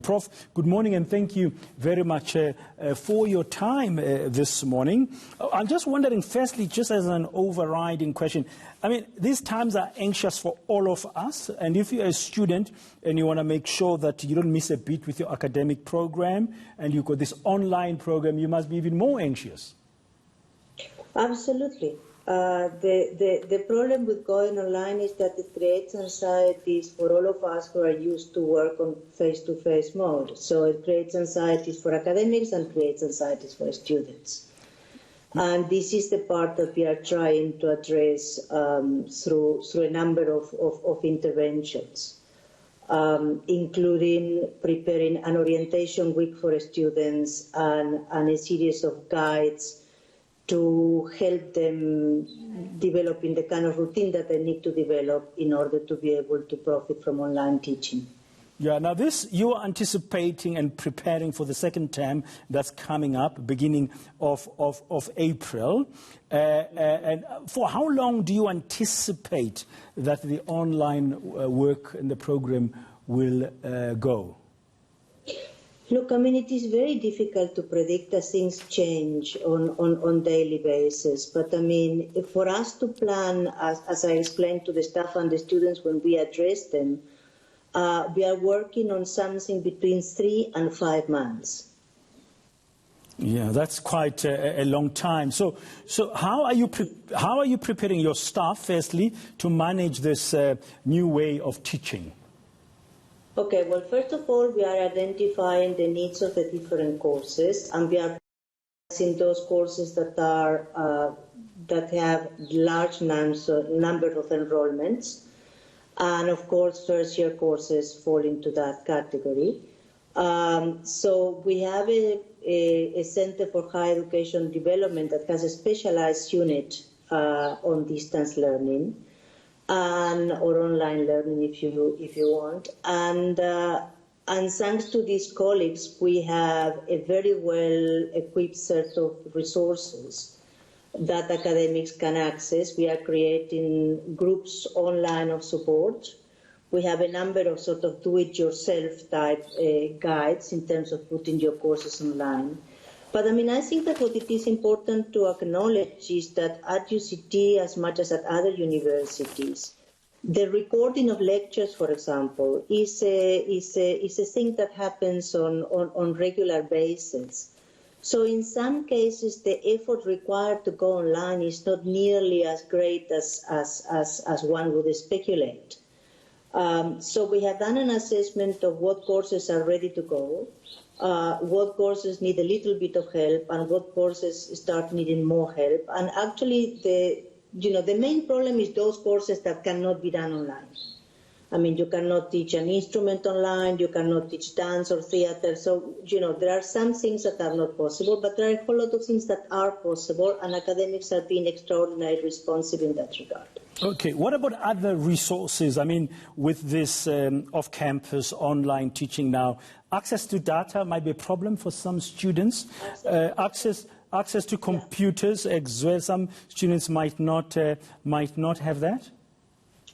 Prof, good morning and thank you very much for your time this morning. I'm just wondering, firstly, just as an overriding question, I mean, these times are anxious for all of us, and if you're a student and you want to make sure that you don't miss a beat with your academic program and you've got this online program, you must be even more anxious. Absolutely. The problem with going online is that it creates anxieties for all of us who are used to work on face-to-face mode. So it creates anxieties for academics and creates anxieties for students. And this is the part that we are trying to address through a number of interventions, including preparing an orientation week for students and a series of guides to help them develop in the kind of routine that they need to develop in order to be able to profit from online teaching. Yeah, now this, you are anticipating and preparing for the second term that's coming up, beginning of April. And for how long do you anticipate that the online work in the program will go? Look, I mean, it is very difficult to predict as things change on daily basis. But I mean, for us to plan, as I explained to the staff and the students when we address them, we are working on something between 3 and 5 months. Yeah, that's quite a long time. So how are you preparing your staff, firstly, to manage this new way of teaching? Okay, well, first of all, we are identifying the needs of the different courses, and we are in those courses that are that have large number of enrollments, and of course, first-year courses fall into that category. So we have a Center for Higher Education Development that has a specialized unit on distance learning. Or online learning, if you want, and thanks to these colleagues, we have a very well equipped set of resources that academics can access. We are creating groups online of support. We have a number of sort of do-it-yourself type guides in terms of putting your courses online. But I mean, I think that what it is important to acknowledge is that at UCT, as much as at other universities, the recording of lectures, for example, is a thing that happens on regular basis. So in some cases, the effort required to go online is not nearly as great as one would speculate. So we have done an assessment of what courses are ready to go, what courses need a little bit of help, and what courses start needing more help. And actually, the main problem is those courses that cannot be done online. I mean, you cannot teach an instrument online, you cannot teach dance or theater. So, there are some things that are not possible, but there are a whole lot of things that are possible, and academics are being extraordinarily responsive in that regard. Okay, what about other resources? I mean, with this off-campus online teaching now, access to data might be a problem for some students. Access to computers as well. Some students might not have that.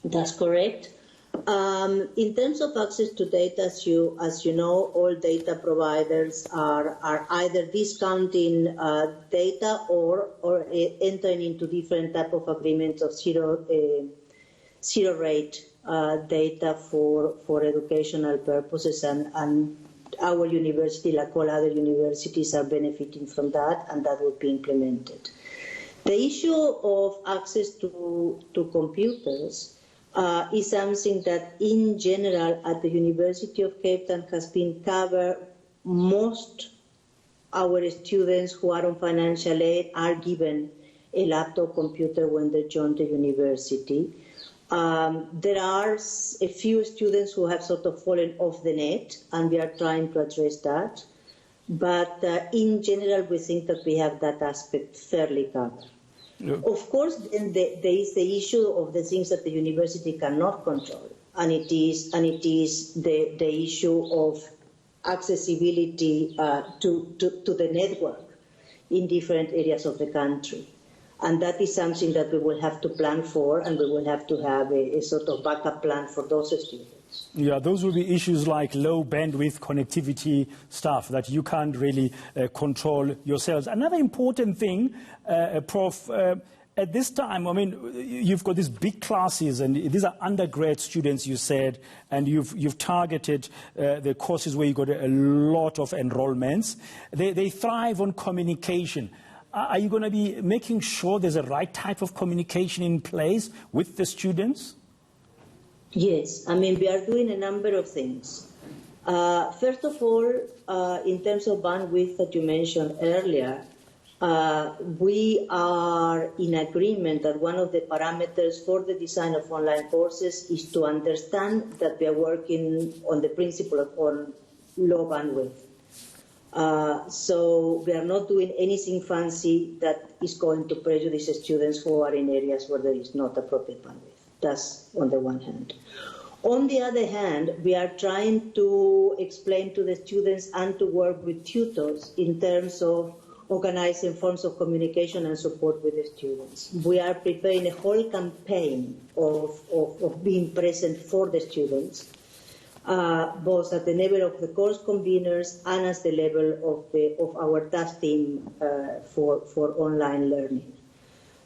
That's correct. In terms of access to data, as you know, all data providers are either discounting data or entering into different type of agreements of zero rate data for educational purposes, and our university, like all other universities, are benefiting from that, and that would be implemented. The issue of access to computers is something that, in general, at the University of Cape Town has been covered. Most our students who are on financial aid are given a laptop computer when they join the university. There are a few students who have sort of fallen off the net, and we are trying to address that. But in general, we think that we have that aspect fairly covered. Yeah. Of course, then there is the issue of the things that the university cannot control, and it is the issue of accessibility to the network in different areas of the country. And that is something that we will have to plan for, and we will have to have a sort of backup plan for those students. students. Yeah, those will be issues like low bandwidth connectivity stuff that you can't really control yourselves. Another important thing, Prof, at this time, I mean, you've got these big classes, and these are undergrad students, you said, and you've targeted the courses where you've got a lot of enrollments. They thrive on communication. Are you going to be making sure there's a right type of communication in place with the students? Yes, I mean, we are doing a number of things. First of all, in terms of bandwidth that you mentioned earlier, we are in agreement that one of the parameters for the design of online courses is to understand that we are working on the principle of low bandwidth. So we are not doing anything fancy that is going to prejudice students who are in areas where there is not appropriate bandwidth. That's on the one hand. On the other hand, we are trying to explain to the students and to work with tutors in terms of organizing forms of communication and support with the students. We are preparing a whole campaign of being present for the students, both at the level of the course conveners and at the level of our task team for online learning.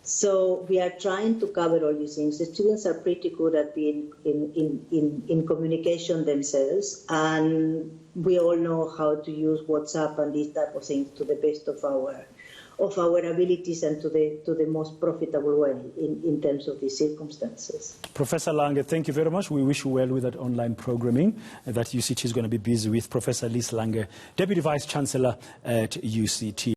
So we are trying to cover all these things. The students are pretty good at being in communication themselves, and we all know how to use WhatsApp and these type of things to the best of our abilities and to the most profitable way in terms of these circumstances. Professor Lange, thank you very much. We wish you well with that online programming that UCT is going to be busy with. Professor Lis Lange, Deputy Vice-Chancellor at UCT.